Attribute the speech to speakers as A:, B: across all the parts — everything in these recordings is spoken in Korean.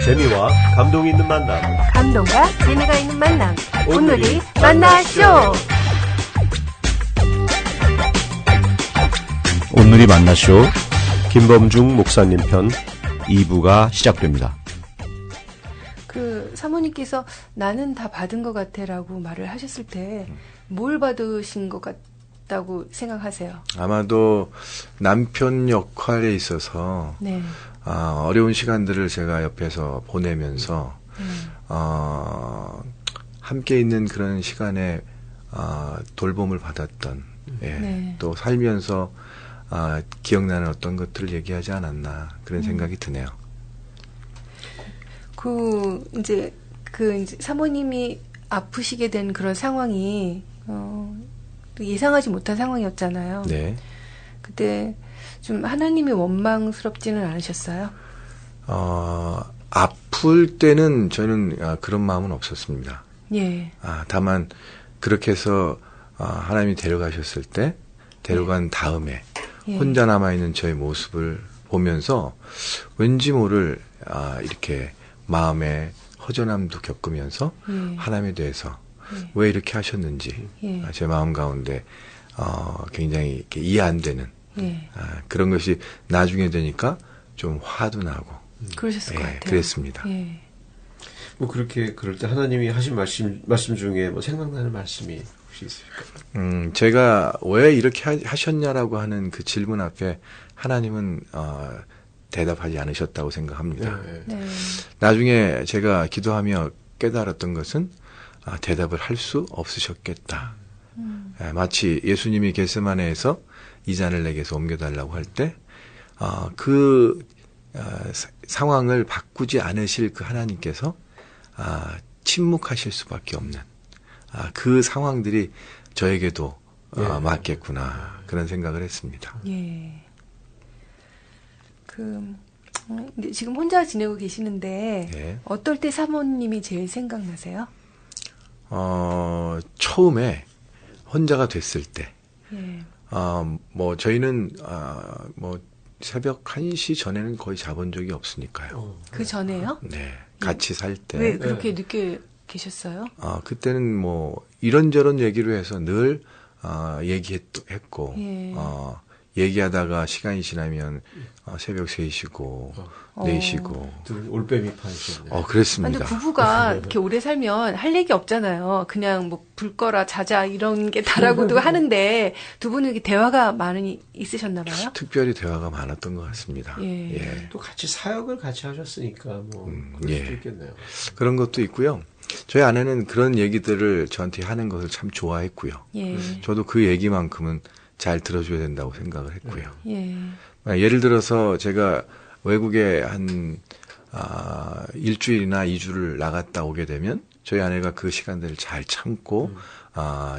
A: 재미와 감동이 있는 만남.
B: 감동과 재미가 있는 만남. 오늘이 만나쇼.
C: 오늘이 만나쇼.
A: 김범중 목사님 편 2부가 시작됩니다.
B: 사모님께서 나는 다 받은 것 같아라고 말을 하셨을 때 뭘 받으신 것 같다고 생각하세요?
D: 아마도 남편 역할에 있어서
B: 네.
D: 어려운 시간들을 제가 옆에서 보내면서 함께 있는 그런 시간에 돌봄을 받았던
B: 네.
D: 또 살면서 기억나는 어떤 것들을 얘기하지 않았나 그런 생각이 드네요.
B: 이제 사모님이 아프시게 된 그런 상황이 또 예상하지 못한 상황이었잖아요.
D: 네.
B: 그때 좀 하나님이 원망스럽지는 않으셨어요?
D: 아플 때는 저는 그런 마음은 없었습니다.
B: 예.
D: 다만 그렇게 해서 하나님이 데려가셨을 때 데려간 다음에
B: 예.
D: 혼자 남아있는 저의 모습을 보면서 왠지 모를 이렇게 마음에 허전함도 겪으면서 하나님에 대해서 왜 이렇게 하셨는지 제 마음 가운데 굉장히 이렇게 이해 안 되는 그런 것이 나중에 되니까 좀 화도 나고
B: 그러셨을 것 같아요.
D: 그랬습니다.
B: 예.
A: 뭐 그럴 때 하나님이 하신 말씀 중에 뭐 생각나는 말씀이 혹시 있으실까요?
D: 제가 왜 이렇게 하셨냐라고 하는 그 질문 앞에 하나님은 대답하지 않으셨다고 생각합니다.
B: 네.
D: 나중에 제가 기도하며 깨달았던 것은 대답을 할 수 없으셨겠다. 마치 예수님이 겟세마네에서 이 잔을 내게서 옮겨달라고 할 때 상황을 바꾸지 않으실 그 하나님께서 침묵하실 수밖에 없는 그 상황들이 저에게도 맞겠구나 그런 생각을 했습니다.
B: 예. 지금 혼자 지내고 계시는데 어떨 때 사모님이 제일 생각나세요?
D: 처음에 혼자가 됐을 때, 뭐 저희는 뭐 새벽 1시 전에는 거의 자본 적이 없으니까요.
B: 그 전에요?
D: 네, 같이 살 때.
B: 왜 그렇게 늦게 계셨어요?
D: 그때는 뭐 이런저런 얘기로 해서 늘 얘기했고, 얘기하다가 시간이 지나면 새벽 3시고 4시고
A: 올빼미 파이셨네요.
D: 그랬습니다.
B: 근데 부부가 이렇게 오래 살면 할 얘기 없잖아요. 그냥 뭐 불 꺼라 자자 이런 게 다라고도 하는데 두 분은 이렇게 대화가 많이 있으셨나 봐요?
D: 특별히 대화가 많았던 것 같습니다.
A: 또 같이 사역을 같이 하셨으니까 뭐 그럴 수도 있겠네요.
D: 그런 것도 있고요. 저희 아내는 그런 얘기들을 저한테 하는 것을 참 좋아했고요. 저도 그 얘기만큼은 잘 들어줘야 된다고 생각을 했고요. 예를 들어서 제가 외국에 한 일주일이나 2주를 나갔다 오게 되면 저희 아내가 그 시간들을 잘 참고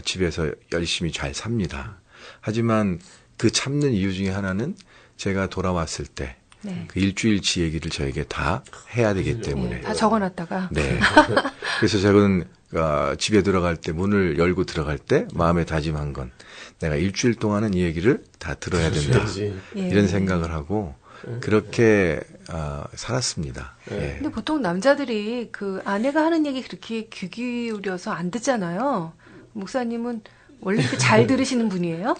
D: 집에서 열심히 잘 삽니다. 하지만 그 참는 이유 중에 하나는 제가 돌아왔을 때 그 일주일치 얘기를 저에게 다 해야 되기 때문에
B: 다 적어놨다가
D: 그래서 저는 집에 들어갈 때 문을 열고 들어갈 때 마음에 다짐한 건 내가 일주일 동안은 이 얘기를 다 들어야 된다. 이런 생각을 하고 그렇게 살았습니다.
B: 근데 보통 남자들이 그 아내가 하는 얘기 그렇게 귀 기울여서 안 듣잖아요. 목사님은 원래 이렇게 잘 들으시는 분이에요?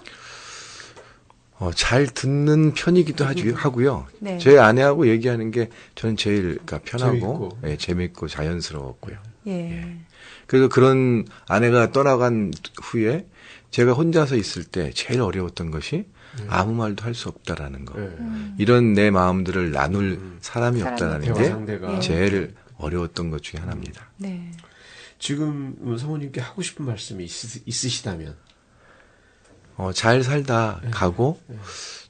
D: 잘 듣는 편이기도 하고요. 제 아내하고 얘기하는 게 저는 제일 편하고 재밌고 자연스러웠고요. 그래서 그런 아내가 떠나간 후에 제가 혼자서 있을 때 제일 어려웠던 것이 아무 말도 할 수 없다라는 거. 이런 내 마음들을 나눌 사람이 없다라는 게 제일 어려웠던 것 중에 하나입니다.
A: 지금 사모님께 하고 싶은 말씀이 있으시다면?
D: 잘 살다 가고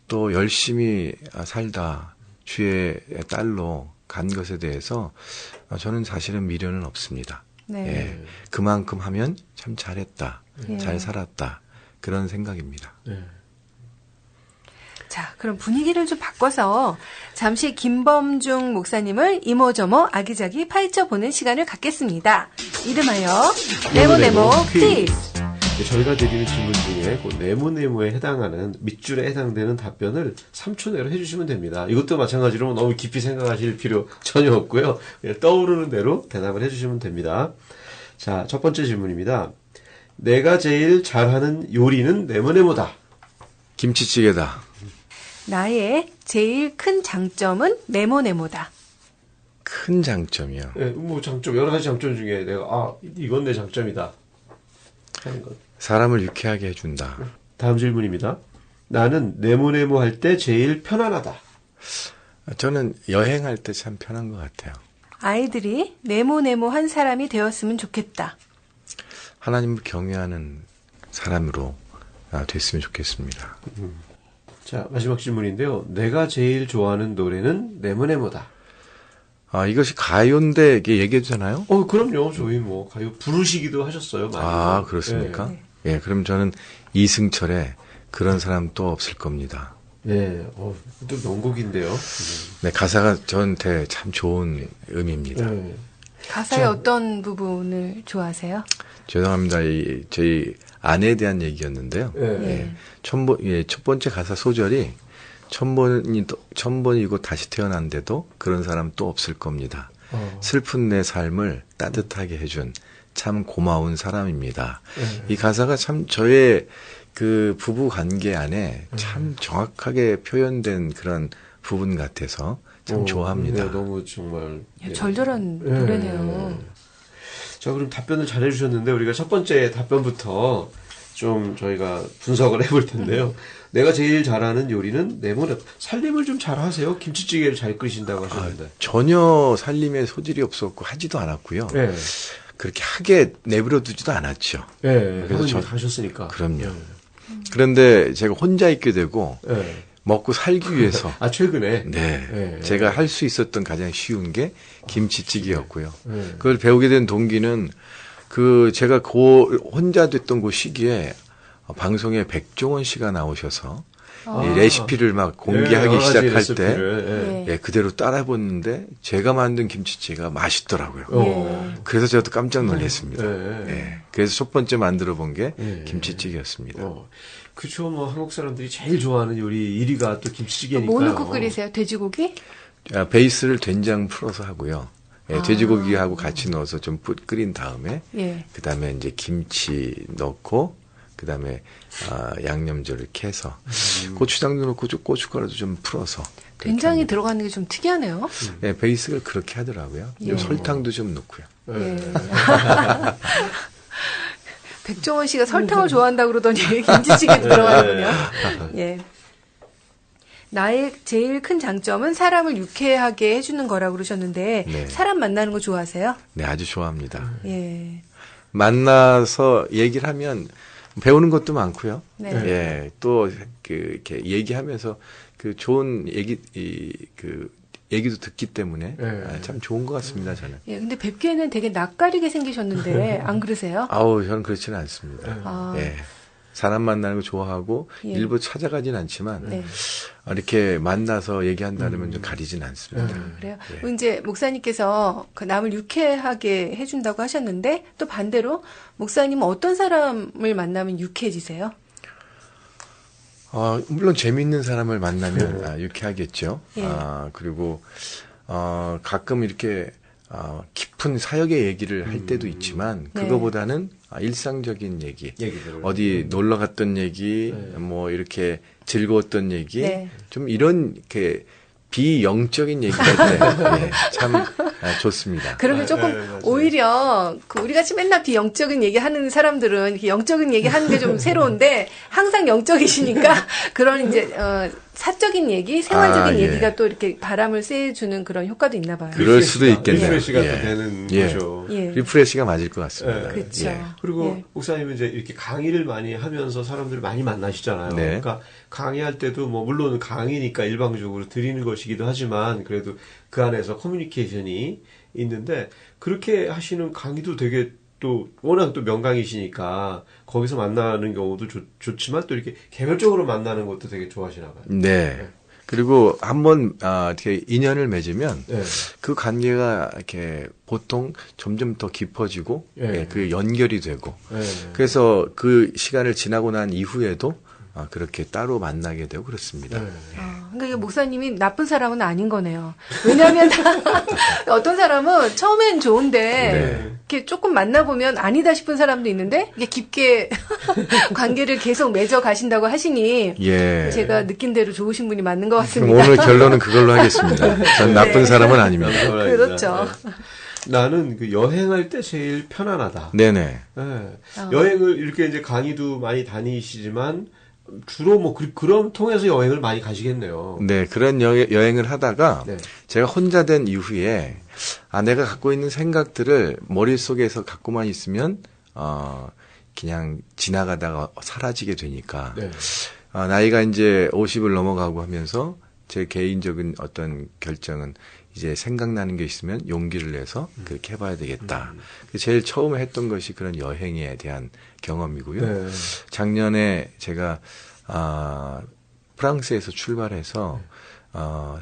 D: 또 열심히 살다 주의 딸로 간 것에 대해서 저는 사실은 미련은 없습니다. 그만큼 하면 참 잘했다. 잘 살았다. 그런 생각입니다.
B: 자, 그럼 분위기를 좀 바꿔서 잠시 김범중 목사님을 이모저모 아기자기 파헤쳐보는 시간을 갖겠습니다. 이름하여 네모네모 퀴즈.
A: 저희가 드리는 질문 중에 그 네모네모에 해당하는 밑줄에 해당되는 답변을 3초 내로 해주시면 됩니다. 이것도 마찬가지로 너무 깊이 생각하실 필요 전혀 없고요. 그냥 떠오르는 대로 대답을 해주시면 됩니다. 자, 첫 번째 질문입니다. 내가 제일 잘하는 요리는 네모네모다.
D: 김치찌개다.
B: 나의 제일 큰 장점은 네모네모다.
D: 큰 장점이요.
A: 네, 뭐 장점, 여러 가지 장점 중에 내가 이건 내 장점이다 하는 것.
D: 사람을 유쾌하게 해준다.
A: 다음 질문입니다. 나는 네모네모 할 때 제일 편안하다.
D: 저는 여행할 때 참 편한 것 같아요.
B: 아이들이 네모네모한 사람이 되었으면 좋겠다.
D: 하나님을 경외하는 사람으로 됐으면 좋겠습니다.
A: 자, 마지막 질문인데요. 내가 제일 좋아하는 노래는 네모네모다.
D: 이것이 가요인데 얘기해도 되나요?
A: 그럼요. 저희 뭐 가요 부르시기도 하셨어요. 많이.
D: 그렇습니까?
A: 네.
D: 예, 그럼 저는 이승철의 그런 사람 또 없을 겁니다.
A: 네, 또 명곡인데요.
D: 네, 가사가 저한테 참 좋은 의미입니다.
A: 네.
B: 가사의 어떤 부분을 좋아하세요?
D: 죄송합니다. 저희 아내에 대한 얘기였는데요.
A: 네.
D: 첫 번째 가사 소절이 천번이고 다시 태어난데도 그런 사람 또 없을 겁니다. 슬픈 내 삶을 따뜻하게 해준 참 고마운 사람입니다. 이 가사가 참 저의 그 부부 관계 안에 참 정확하게 표현된 그런 부분 같아서 참 좋아합니다.
A: 네, 너무 정말
B: 절절한 노래네요.
A: 자, 그럼 답변을 잘 해주셨는데 우리가 첫 번째 답변부터 좀 저희가 분석을 해볼 텐데요. 내가 제일 잘하는 요리는 네모네모. 살림을 좀 잘하세요? 김치찌개를 잘 끓이신다고 하셨는데.
D: 전혀 살림에 소질이 없었고 하지도 않았고요.
A: 네.
D: 그렇게 하게 내버려 두지도 않았죠.
A: 네.
D: 그래서
A: 하셨으니까.
D: 그럼요. 그런데 제가 혼자 있게 되고
A: 네.
D: 먹고 살기 위해서
A: 최근에
D: 네. 제가 할 수 있었던 가장 쉬운 게 김치찌개였고요.
A: 네.
D: 그걸 배우게 된 동기는 제가 혼자 됐던 그 시기에 방송에 백종원 씨가 나오셔서 이 레시피를 막 공개하기 시작할 때 그대로 따라해봤는데 제가 만든 김치찌개가 맛있더라고요. 그래서 저도 깜짝 놀랐습니다. 그래서 첫 번째 만들어 본 게 김치찌개였습니다.
A: 그쵸, 뭐 한국 사람들이 제일 좋아하는 요리 1위가 또 김치찌개니까요.
B: 뭐 넣고 끓이세요? 돼지고기?
D: 베이스를 된장 풀어서 하고요. 돼지고기하고 같이 넣어서 좀 끓인 다음에 그다음에 이제 김치 넣고 그다음에 양념절을 캐서 고추장도 넣고 고춧가루도 좀 풀어서
B: 된장이 들어가는 게 좀 특이하네요.
D: 네, 베이스를 그렇게 하더라고요. 설탕도 좀 넣고요.
B: 백종원 씨가 설탕을 좋아한다고 그러더니 김치찌개도 들어가는군요. 예. 나의 제일 큰 장점은 사람을 유쾌하게 해주는 거라고 그러셨는데 사람 만나는 거 좋아하세요?
D: 네, 아주 좋아합니다.
B: 예.
D: 만나서 얘기를 하면 배우는 것도 많고요.
B: 네.
D: 예, 또 이렇게 얘기하면서 좋은 얘기도 듣기 때문에 참 좋은 것 같습니다, 저는.
B: 예, 근데 뵙기에는 되게 낯가리게 생기셨는데 안 그러세요?
D: 저는 그렇지는 않습니다. 예. 사람 만나는 거 좋아하고 일부 찾아가진 않지만 이렇게 만나서 얘기한다면 좀 가리진 않습니다.
B: 그래요? 이제 목사님께서 남을 유쾌하게 해준다고 하셨는데 또 반대로 목사님은 어떤 사람을 만나면 유쾌해지세요?
D: 물론 재미있는 사람을 만나면 유쾌하겠죠. 그리고 가끔 이렇게 깊은 사역의 얘기를 할 때도 있지만 그거보다는 일상적인 얘기들을 어디 놀러 갔던 얘기, 뭐 이렇게 즐거웠던 얘기, 좀 이런 이렇게 비영적인 얘기할 때 참 좋습니다.
B: 그러면 조금 오히려 우리 같이 맨날 비영적인 얘기하는 사람들은 이렇게 영적인 얘기하는 게 좀 새로운데 항상 영적이시니까 그런 이제 사적인 얘기, 생활적인 얘기가 또 이렇게 바람을 쐬주는 그런 효과도 있나 봐요.
D: 그럴 수도 있겠네요.
A: 리프레시가 또 되는 거죠.
D: 리프레시가 맞을 것 같습니다.
B: 그렇죠.
A: 그리고 목사님은 이제 이렇게 강의를 많이 하면서 사람들을 많이 만나시잖아요. 그러니까 강의할 때도 뭐 물론 강의니까 일방적으로 드리는 것이기도 하지만 그래도 그 안에서 커뮤니케이션이 있는데 그렇게 하시는 강의도 되게 또 워낙 또 명강이시니까 거기서 만나는 경우도 좋지만 또 이렇게 개별적으로 만나는 것도 되게 좋아하시나 봐요.
D: 네. 그리고 한번 이렇게 인연을 맺으면
A: 네.
D: 그 관계가 이렇게 보통 점점 더 깊어지고
A: 네.
D: 그 연결이 되고
A: 네.
D: 그래서 그 시간을 지나고 난 이후에도 그렇게 따로 만나게 되고 그렇습니다.
A: 네.
B: 그러니까 목사님이 나쁜 사람은 아닌 거네요. 왜냐하면 어떤 사람은 처음엔 좋은데
D: 네.
B: 이렇게 조금 만나보면 아니다 싶은 사람도 있는데 이게 깊게 관계를 계속 맺어 가신다고 하시니
D: 예.
B: 제가 느낀 대로 좋으신 분이 맞는 것
D: 그럼
B: 같습니다.
D: 오늘 결론은 그걸로 하겠습니다. 전 나쁜 사람은 아닙니다.
B: 그렇죠.
A: 네. 나는 그 여행할 때 제일 편안하다.
D: 네네.
A: 네. 여행을 이렇게 이제 강의도 많이 다니시지만 주로 뭐 그런 통해서 여행을 많이 가시겠네요.
D: 네, 그런 여행을 하다가
A: 네.
D: 제가 혼자 된 이후에 내가 갖고 있는 생각들을 머릿속에서 갖고만 있으면 그냥 지나가다가 사라지게 되니까
A: 네.
D: 나이가 이제 50을 넘어가고 하면서 제 개인적인 어떤 결정은 이제 생각나는 게 있으면 용기를 내서 그렇게 해봐야 되겠다. 제일 처음에 했던 것이 그런 여행에 대한 경험이고요.
A: 네.
D: 작년에 제가 프랑스에서 출발해서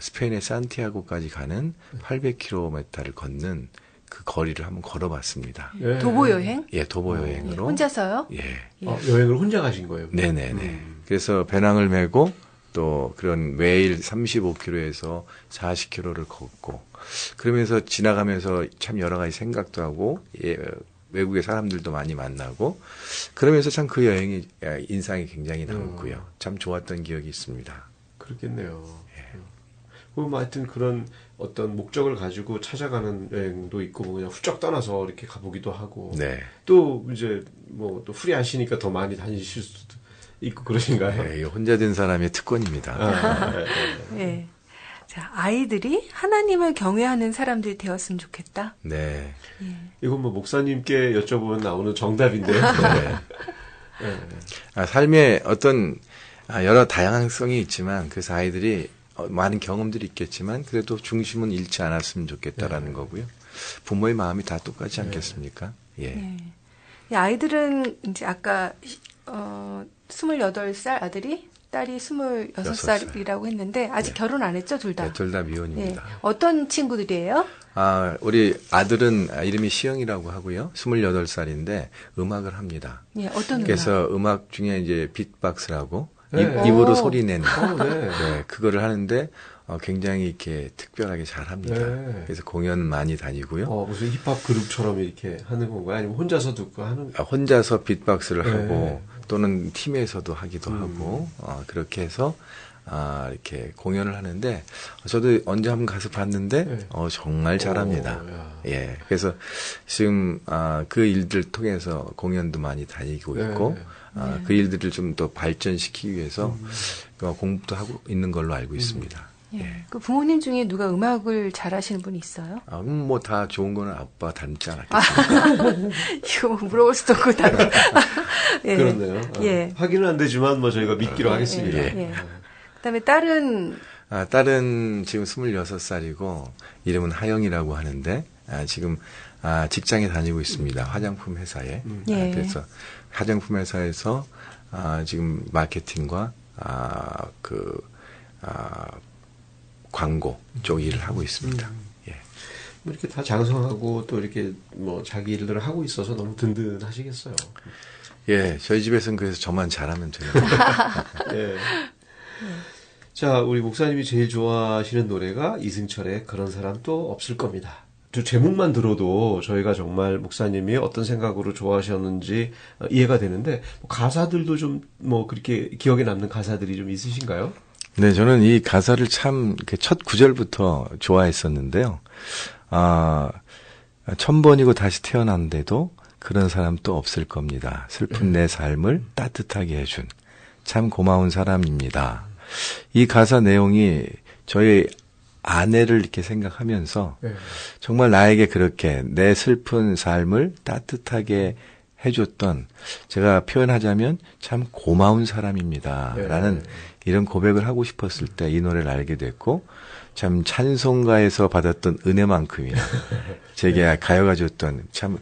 D: 스페인의 산티아고까지 가는 800km를 걷는 그 거리를 한번 걸어봤습니다.
A: 네.
B: 도보 여행?
D: 예, 도보 여행으로.
B: 혼자서요?
D: 예.
A: 여행을 혼자 가신 거예요?
D: 네네네. 그래서 배낭을 메고 또 그런 매일 35km에서 40km를 걷고 그러면서 지나가면서 참 여러 가지 생각도 하고 외국의 사람들도 많이 만나고 그러면서 참 그 여행이 인상이 굉장히 남고요. 참 좋았던 기억이 있습니다.
A: 그렇겠네요. 그럼 하여튼 그런 어떤 목적을 가지고 찾아가는 여행도 있고 뭐 그냥 훌쩍 떠나서 이렇게 가보기도 하고
D: 네.
A: 또 이제 뭐 또 프리하시니까 더 많이 다니실 수도 있고 그러신가요?
D: 네, 혼자 된 사람의 특권입니다.
B: 네. 자, 아이들이 하나님을 경외하는 사람들이 되었으면 좋겠다.
D: 네.
A: 이건 뭐 목사님께 여쭤보면 나오는 정답인데요.
D: 네. 삶의 어떤 여러 다양성이 있지만 그래서 아이들이 많은 경험들이 있겠지만 그래도 중심은 잃지 않았으면 좋겠다라는 거고요. 부모의 마음이 다 똑같지 않겠습니까? 예.
B: 네. 이 아이들은 이제 아까 28살 아들이 딸이 26살이라고 했는데 아직 결혼 안 했죠, 둘 다?
D: 네, 둘 다 미혼입니다.
B: 네. 어떤 친구들이에요?
D: 우리 아들은 이름이 시영이라고 하고요. 28살인데 음악을 합니다.
B: 네, 어떤 음악?
D: 그래서 음악 중에 이제 빅박스라고
A: 네.
D: 입으로 소리 내는
A: 네.
D: 네, 그거를 하는데 굉장히 이렇게 특별하게 잘 합니다.
A: 네.
D: 그래서 공연 많이 다니고요.
A: 무슨 힙합 그룹처럼 이렇게 하는 건가요? 아니면 혼자서 듣고 하는?
D: 혼자서 빅박스를
A: 네.
D: 하고 또는 팀에서도 하기도 하고 그렇게 해서 이렇게 공연을 하는데 저도 언제 한번 가서 봤는데
A: 네.
D: 정말 잘합니다. 예, 그래서 지금 그 일들 통해서 공연도 많이 다니고 있고 그 일들을 좀 더 발전시키기 위해서 공부도 하고 있는 걸로 알고 있습니다.
B: 예. 그 부모님 중에 누가 음악을 잘하시는 분이 있어요?
D: 뭐 다 좋은 거는 아빠 닮지 않았겠습니까?
B: 이거 물어볼 수도 없고 다.
A: 예. 그렇네요.
B: 예.
A: 확인은 안 되지만 뭐 저희가 믿기로 하겠습니다.
B: 예. 그다음에 딸은
D: 딸은 지금 26살이고 이름은 하영이라고 하는데 지금 직장에 다니고 있습니다. 화장품 회사에.
B: 예.
D: 그래서 화장품 회사에서 지금 마케팅과 광고 쪽 일을 하고 있습니다. 예.
A: 뭐 이렇게 다 장성하고 또 이렇게 뭐 자기 일들을 하고 있어서 너무 든든하시겠어요.
D: 예, 저희 집에서는 그래서 저만 잘하면 됩니다.
A: 예. 자, 우리 목사님이 제일 좋아하시는 노래가 이승철의 그런 사람 또 없을 겁니다. 제목만 들어도 저희가 정말 목사님이 어떤 생각으로 좋아하셨는지 이해가 되는데 가사들도 좀 뭐 그렇게 기억에 남는 가사들이 좀 있으신가요?
D: 네, 저는 이 가사를 참 첫 구절부터 좋아했었는데요. 1000번이고 다시 태어난데도 그런 사람 또 없을 겁니다. 슬픈 내 삶을 따뜻하게 해준 참 고마운 사람입니다. 이 가사 내용이 저희 아내를 이렇게 생각하면서 정말 나에게 그렇게 내 슬픈 삶을 따뜻하게 해줬던 제가 표현하자면 참 고마운 사람입니다. 라는 이런 고백을 하고 싶었을 때 이 노래를 알게 됐고 참 찬송가에서 받았던 은혜만큼이나 제게 가요가 줬던 참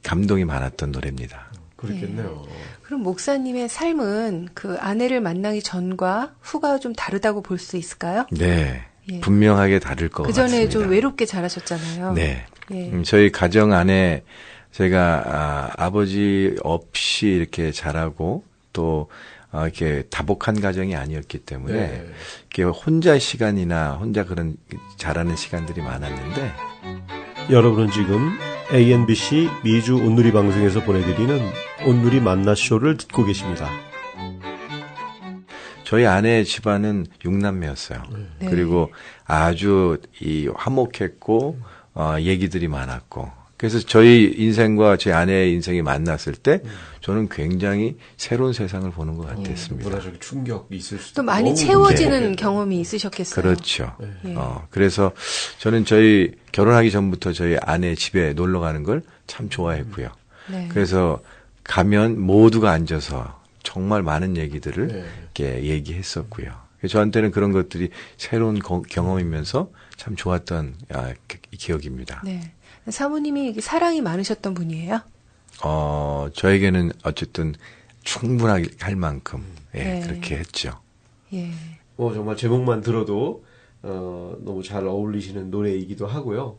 D: 감동이 많았던 노래입니다.
A: 그렇겠네요.
B: 네. 그럼 목사님의 삶은 그 아내를 만나기 전과 후가 좀 다르다고 볼 수 있을까요?
D: 네. 예. 분명하게 다를 것 같습니다.
B: 그 전에 좀 외롭게 자라셨잖아요.
D: 네.
B: 예.
D: 저희 가정 안에 제가 아버지 없이 이렇게 자라고 또 이렇게 다복한 가정이 아니었기 때문에
A: 네.
D: 이렇게 혼자 시간이나 혼자 그런 자라는 시간들이 많았는데
A: 여러분은 지금 ANBC 미주 온누리 방송에서 보내드리는 온누리 만나쇼를 듣고 계십니다.
D: 저희 아내의 집안은 6남매였어요.
B: 네.
D: 그리고 아주 화목했고 얘기들이 많았고 그래서 저희 인생과 제 아내의 인생이 만났을 때 저는 굉장히 새로운 세상을 보는 것 같았습니다.
A: 문화적 충격이 있을 수도
B: 또 많이 채워지는 경험이 있으셨겠어요.
D: 그렇죠.
B: 네.
D: 그래서 저는 저희 결혼하기 전부터 저희 아내 집에 놀러 가는 걸 참 좋아했고요.
B: 네.
D: 그래서 가면 모두가 앉아서 정말 많은 얘기들을
A: 네.
D: 이렇게 얘기했었고요. 저한테는 그런 것들이 새로운 경험이면서 참 좋았던 기억입니다.
B: 네. 사모님이 사랑이 많으셨던 분이에요?
D: 저에게는 어쨌든 충분하게 할 만큼
B: 네.
D: 그렇게 했죠.
B: 예.
A: 정말 제목만 들어도 너무 잘 어울리시는 노래이기도 하고요.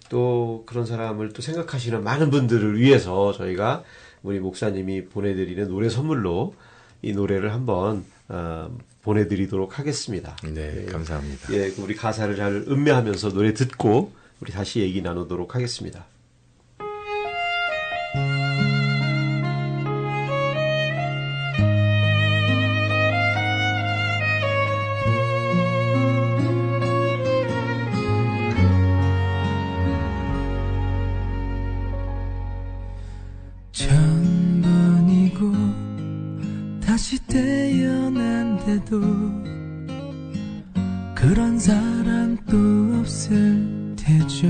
A: 또 그런 사람을 또 생각하시는 많은 분들을 위해서 저희가 우리 목사님이 보내드리는 노래 선물로 이 노래를 한번 보내드리도록 하겠습니다.
D: 네, 감사합니다.
A: 예, 우리 가사를 잘 음미하면서 노래 듣고 우리 다시 얘기 나누도록 하겠습니다.
E: 천번이고 다시 태어난데도 그런 사람 또 없을 테죠.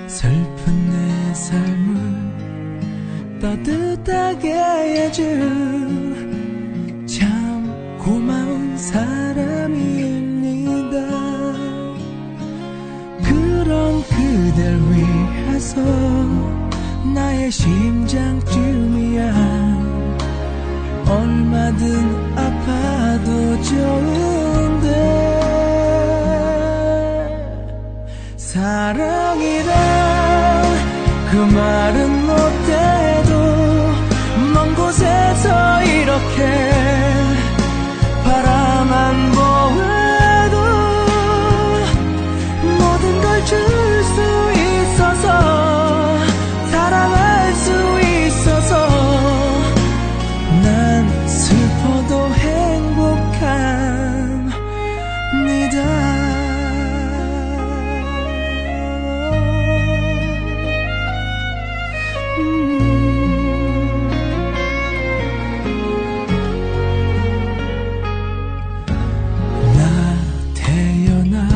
E: 슬픈 내 삶을 따뜻하게 해준 참 고마운 사람입니다. 그런 그댈 위해서 나의 심장쯤이야 얼마든 아파도 좋은데 사랑이란 그 말은 못해도 먼 곳에서 이렇게 바라만 보아도 모든 걸 줄 수 있어서 사랑할 수 있어서 난 슬퍼도 행복합니다. 나 태어나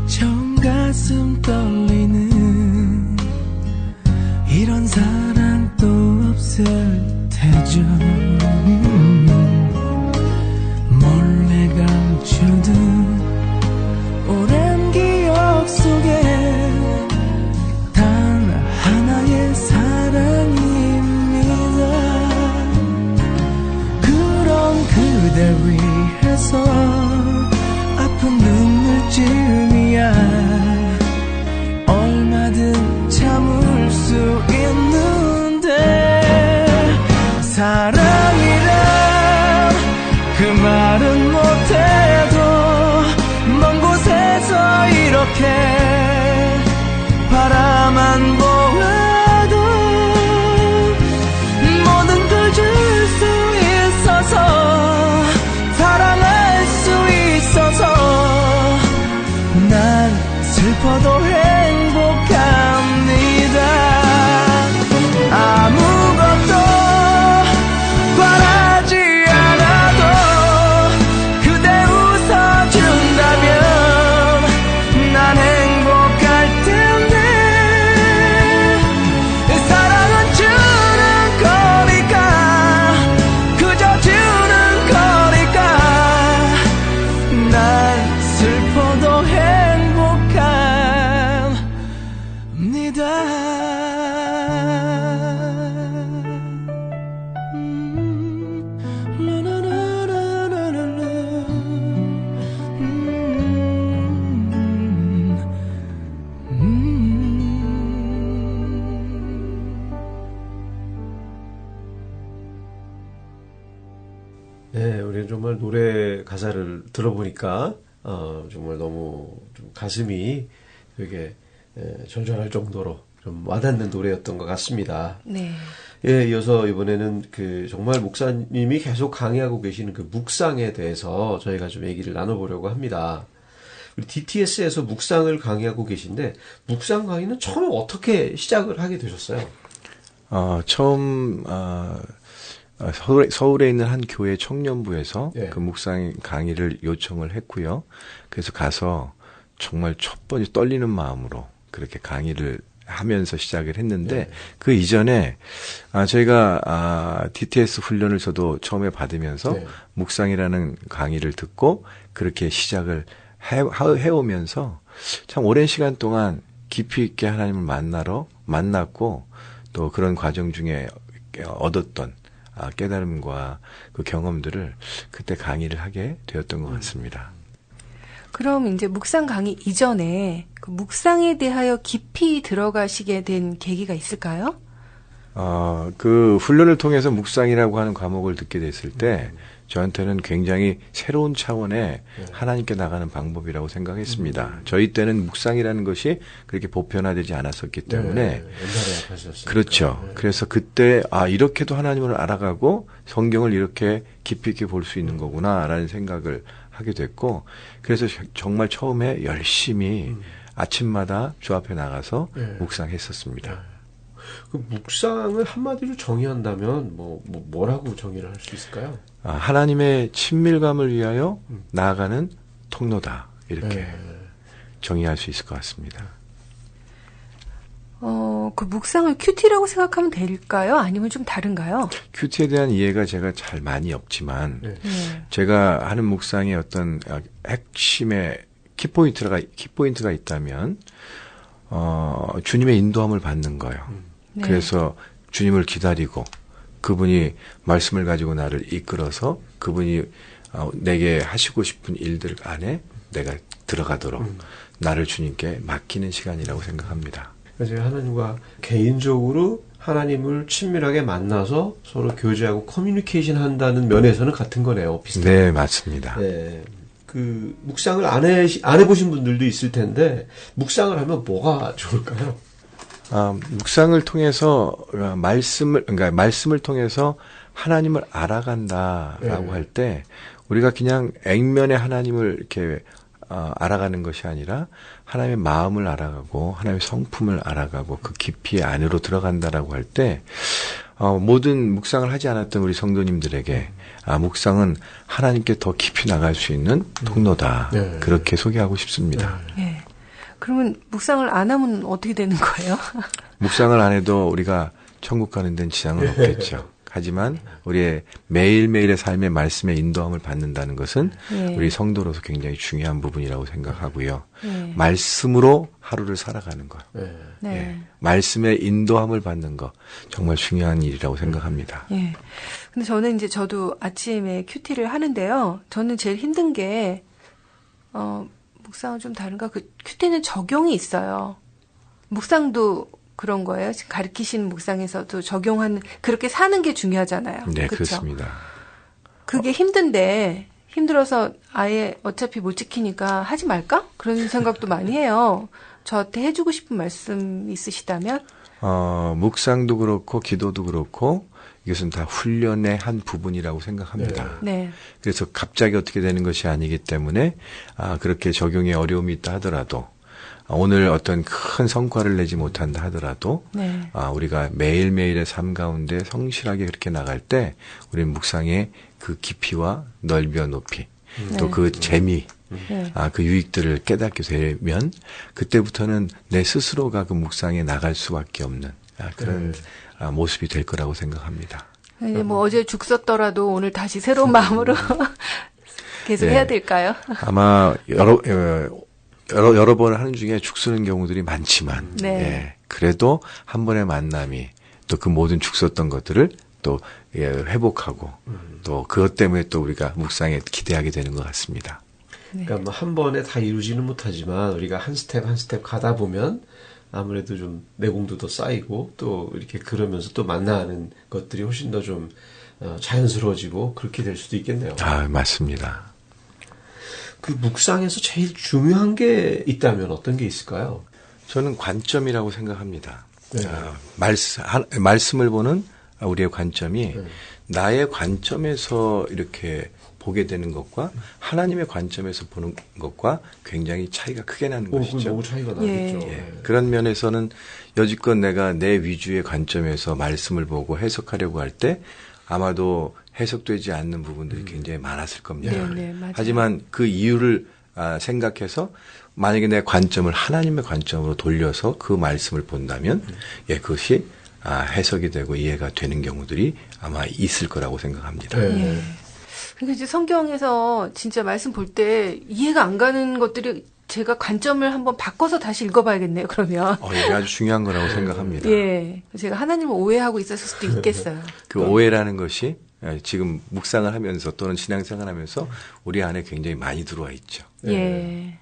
E: 처음 가슴 떨리는 이런 사랑 또 없을 테죠. 몰래 감추던 오랜 기억 속에 단 하나의 사랑입니다. 그런 그댈 위해서 아픈 눈물쯤이야 얼마든 참을 수 있는데 사랑이란 그 말은 못해도 먼 곳에서 이렇게 바라만 보아도 모든 걸 줄 수 있어서 사랑할 수 있어서 난 슬퍼도 행복합니다. 아무것도 바라지 않아도
A: 정말 노래 가사를 들어보니까 정말 너무 좀 가슴이 되게 절절할 정도로 좀 와닿는 노래였던 것 같습니다.
B: 네.
A: 예, 이어서 이번에는 정말 목사님이 계속 강의하고 계시는 그 묵상에 대해서 저희가 좀 얘기를 나눠보려고 합니다. 우리 DTS에서 묵상을 강의하고 계신데, 묵상 강의는 처음에 어떻게 시작을 하게 되셨어요?
D: 처음, 서울에 있는 한 교회 청년부에서
A: 예.
D: 그 묵상 강의를 요청을 했고요. 그래서 가서 정말 첫 번째 떨리는 마음으로 그렇게 강의를 하면서 시작을 했는데, 그 이전에, 저희가, DTS 훈련을 저도 처음에 받으면서 묵상이라는 강의를 듣고 그렇게 시작을 해오면서 참 오랜 시간 동안 깊이 있게 하나님을 만났고 또 그런 과정 중에 얻었던 깨달음과 그 경험들을 그때 강의를 하게 되었던 것 같습니다.
B: 그럼 이제 묵상 강의 이전에 그 묵상에 대하여 깊이 들어가시게 된 계기가 있을까요?
D: 그 훈련을 통해서 묵상이라고 하는 과목을 듣게 됐을 때 저한테는 굉장히 새로운 차원의 하나님께 나가는 방법이라고 생각했습니다. 저희 때는 묵상이라는 것이 그렇게 보편화되지 않았었기 때문에
A: 옛날에 하셨으니까.
D: 그렇죠. 그래서 그때 이렇게도 하나님을 알아가고 성경을 이렇게 깊이 있게 볼 수 있는 거구나라는 생각을 하게 됐고, 그래서 정말 처음에 열심히 아침마다 주 앞에 나가서 묵상했었습니다.
A: 그 묵상을 한마디로 정의한다면 뭐라고 정의를 할 수 있을까요?
D: 하나님의 친밀감을 위하여 나아가는 통로다, 이렇게 정의할 수 있을 것 같습니다.
B: 그 묵상을 큐티라고 생각하면 될까요? 아니면 좀 다른가요?
D: 큐티에 대한 이해가 제가 잘 많이 없지만 제가 하는 묵상의 어떤 핵심의 키포인트가 있다면 주님의 인도함을 받는 거예요. 그래서 주님을 기다리고 그분이 말씀을 가지고 나를 이끌어서 그분이 내게 하시고 싶은 일들 안에 내가 들어가도록 나를 주님께 맡기는 시간이라고 생각합니다.
A: 그래서 하나님과 개인적으로 하나님을 친밀하게 만나서 서로 교제하고 커뮤니케이션 한다는 면에서는 같은 거네요. 비슷하게.
D: 네, 맞습니다.
A: 네. 그 묵상을 안 해보신 분들도 있을 텐데 묵상을 하면 뭐가 좋을까요?
D: 묵상을 통해서 말씀을 통해서 하나님을 알아간다라고 할 때 우리가 그냥 액면에 하나님을 이렇게 알아가는 것이 아니라 하나님의 마음을 알아가고 하나님의 성품을 알아가고 그 깊이 안으로 들어간다라고 할 때 모든 묵상을 하지 않았던 우리 성도님들에게 묵상은 하나님께 더 깊이 나갈 수 있는 통로다. 그렇게 소개하고 싶습니다.
B: 네. 그러면 묵상을 안 하면 어떻게 되는 거예요?
D: 묵상을 안 해도 우리가 천국 가는 데는 지장은 없겠죠. 하지만 우리의 매일매일의 삶의 말씀에 인도함을 받는다는 것은 우리 성도로서 굉장히 중요한 부분이라고 생각하고요. 말씀으로 하루를 살아가는 것. 말씀의 인도함을 받는 것. 정말 중요한 일이라고 생각합니다.
B: 근데 저도 아침에 큐티를 하는데요. 저는 제일 힘든 게, 묵상은 좀 다른가? 그 큐티는 적용이 있어요. 묵상도 그런 거예요. 지금 가르치시는 묵상에서도 적용하는, 그렇게 사는 게 중요하잖아요.
D: 네,
B: 그쵸?
D: 그렇습니다.
B: 그게 힘든데, 힘들어서 아예 어차피 못 지키니까 하지 말까? 그런 생각도 많이 해요. 저한테 해주고 싶은 말씀 있으시다면?
D: 묵상도 그렇고, 기도도 그렇고, 이것은 다 훈련의 한 부분이라고 생각합니다.
B: 네.
D: 그래서 갑자기 어떻게 되는 것이 아니기 때문에, 그렇게 적용에 어려움이 있다 하더라도, 오늘 어떤 큰 성과를 내지 못한다 하더라도 우리가 매일매일의 삶 가운데 성실하게 그렇게 나갈 때 우리는 묵상의 그 깊이와 넓이와 높이 또 그 재미 그 유익들을 깨닫게 되면 그때부터는 내 스스로가 그 묵상에 나갈 수밖에 없는 그런 모습이 될 거라고 생각합니다.
B: 이제 어제 죽 썼더라도 오늘 다시 새로운 마음으로 계속 해야 될까요?
D: 아마 여러 번 하는 중에 죽 쓰는 경우들이 많지만, 그래도 한 번의 만남이 또 그 모든 죽 썼던 것들을 또 회복하고, 또 그것 때문에 또 우리가 묵상에 기대하게 되는 것 같습니다.
A: 그러니까 한 번에 다 이루지는 못하지만 우리가 한 스텝 한 스텝 가다 보면 아무래도 좀 내공도 더 쌓이고 또 이렇게 그러면서 또 만나는 것들이 훨씬 더 좀 자연스러워지고 그렇게 될 수도 있겠네요.
D: 아, 맞습니다.
A: 그 묵상에서 제일 중요한 게 있다면 어떤 게 있을까요?
D: 저는 관점이라고 생각합니다.
A: 네.
D: 말씀을 보는 우리의 관점이 나의 관점에서 이렇게 보게 되는 것과 하나님의 관점에서 보는 것과 굉장히 차이가 크게 나는 것이죠.
A: 너무 차이가 나겠죠.
D: 예. 그런 면에서는 여지껏 내가 내 위주의 관점에서 말씀을 보고 해석하려고 할 때 아마도 해석되지 않는 부분들이 굉장히 많았을 겁니다.
B: 네, 맞아요.
D: 하지만 그 이유를 생각해서 만약에 내 관점을 하나님의 관점으로 돌려서 그 말씀을 본다면 그것이 해석이 되고 이해가 되는 경우들이 아마 있을 거라고 생각합니다.
B: 예. 그러니까 이제 성경에서 진짜 말씀 볼 때 이해가 안 가는 것들이 제가 관점을 한번 바꿔서 다시 읽어봐야겠네요, 그러면.
D: 이게 아주 중요한 거라고 생각합니다.
B: 예. 제가 하나님을 오해하고 있었을 수도 있겠어요.
D: 그 오해라는 것이 지금 묵상을 하면서 또는 신앙생활을 하면서 우리 안에 굉장히 많이 들어와 있죠.
B: 예.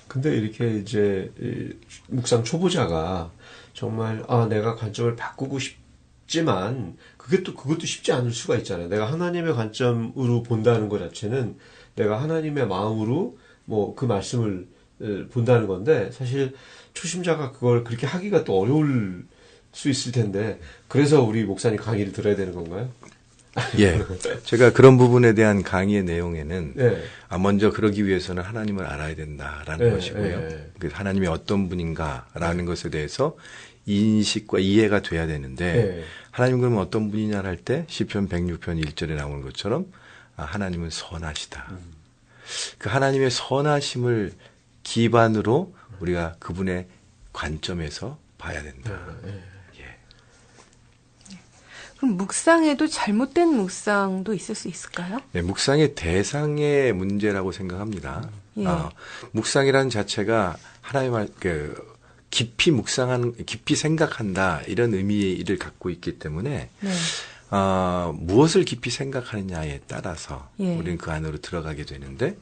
A: 근데 이렇게 이제 묵상 초보자가 정말 내가 관점을 바꾸고 싶지만 그것도 쉽지 않을 수가 있잖아요. 내가 하나님의 관점으로 본다는 것 자체는 내가 하나님의 마음으로 그 말씀을 본다는 건데 사실 초심자가 그걸 그렇게 하기가 또 어려울 수 있을 텐데 그래서 우리 목사님 강의를 들어야 되는 건가요?
D: 예. 제가 그런 부분에 대한 강의의 내용에는
A: 네.
D: 먼저 그러기 위해서는 하나님을 알아야 된다라는 것이고요. 그 하나님이 어떤 분인가라는 것에 대해서 인식과 이해가 돼야 되는데 하나님 그러면 어떤 분이냐를 할 때 시편 106편 1절에 나오는 것처럼 하나님은 선하시다. 그 하나님의 선하심을 기반으로 우리가 그분의 관점에서 봐야 된다.
B: 그럼 묵상에도 잘못된 묵상도 있을 수 있을까요?
D: 네, 묵상의 대상의 문제라고 생각합니다. 묵상이라는 자체가 하나님의 깊이 생각한다 이런 의미를 갖고 있기 때문에 무엇을 깊이 생각하느냐에 따라서 우리는 그 안으로 들어가게 되는데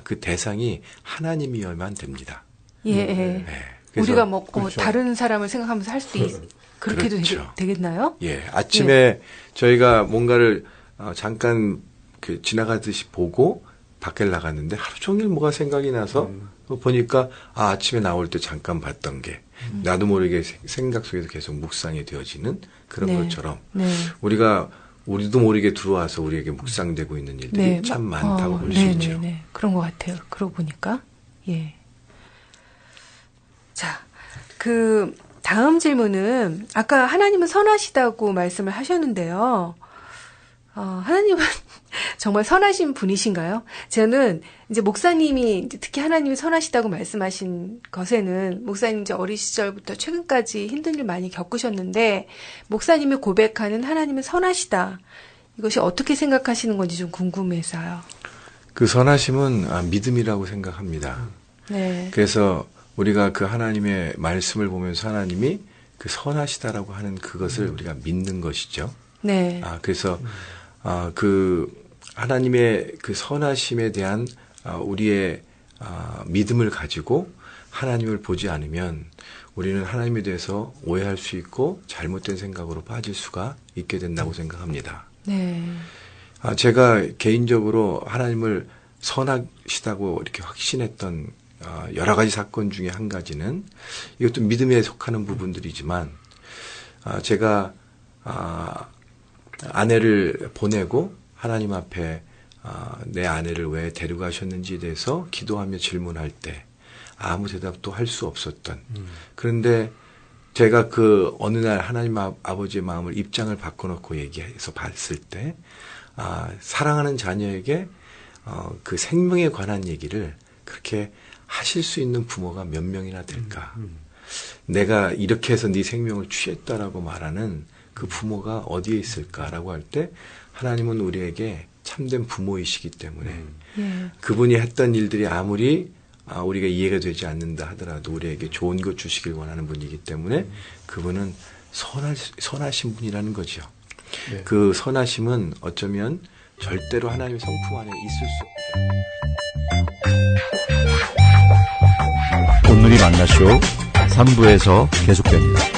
D: 그 대상이 하나님이어야만 됩니다.
B: 우리가
A: 그렇죠.
B: 다른 사람을 생각하면서 할 수도 그렇게도
D: 그렇죠.
B: 되겠나요?
D: 아침에 저희가 뭔가를 잠깐 지나가듯이 보고 밖에 나갔는데 하루 종일 뭐가 생각이 나서 보니까 아침에 나올 때 잠깐 봤던 게 나도 모르게 생각 속에서 계속 묵상이 되어지는 그런 것처럼 우리도 모르게 들어와서 우리에게 묵상되고 있는 일들이 참 많다고 볼 수 있죠.
B: 그런 것 같아요. 그러고 보니까. 자, 다음 질문은 아까 하나님은 선하시다고 말씀을 하셨는데요. 하나님은 정말 선하신 분이신가요? 저는 이제 목사님이 특히 하나님이 선하시다고 말씀하신 것에는 목사님 이제 어린 시절부터 최근까지 힘든 일 많이 겪으셨는데 목사님이 고백하는 하나님은 선하시다. 이것이 어떻게 생각하시는 건지 좀 궁금해서요.
D: 그 선하심은 믿음이라고 생각합니다. 그래서 우리가 그 하나님의 말씀을 보면서 하나님이 그 선하시다라고 하는 그것을 우리가 믿는 것이죠. 그래서 그 하나님의 그 선하심에 대한 우리의 믿음을 가지고 하나님을 보지 않으면 우리는 하나님에 대해서 오해할 수 있고 잘못된 생각으로 빠질 수가 있게 된다고 생각합니다. 제가 개인적으로 하나님을 선하시다고 이렇게 확신했던 여러 가지 사건 중에 한 가지는 이것도 믿음에 속하는 부분들이지만 제가 아내를 보내고 하나님 앞에 내 아내를 왜 데려가셨는지에 대해서 기도하며 질문할 때 아무 대답도 할 수 없었던 그런데 제가 그 어느 날 하나님 아버지의 마음을 입장을 바꿔놓고 얘기해서 봤을 때 사랑하는 자녀에게 그 생명에 관한 얘기를 그렇게 하실 수 있는 부모가 몇 명이나 될까? 내가 이렇게 해서 네 생명을 취했다라고 말하는 그 부모가 어디에 있을까라고 할 때 하나님은 우리에게 참된 부모이시기 때문에 그분이 했던 일들이 아무리 우리가 이해가 되지 않는다 하더라도 우리에게 좋은 것 주시길 원하는 분이기 때문에 그분은 선하신 분이라는 거죠. 그 선하심은 어쩌면 절대로 하나님의 성품 안에 있을 수 없다.
C: 오늘이 만나쇼 3부에서 계속됩니다.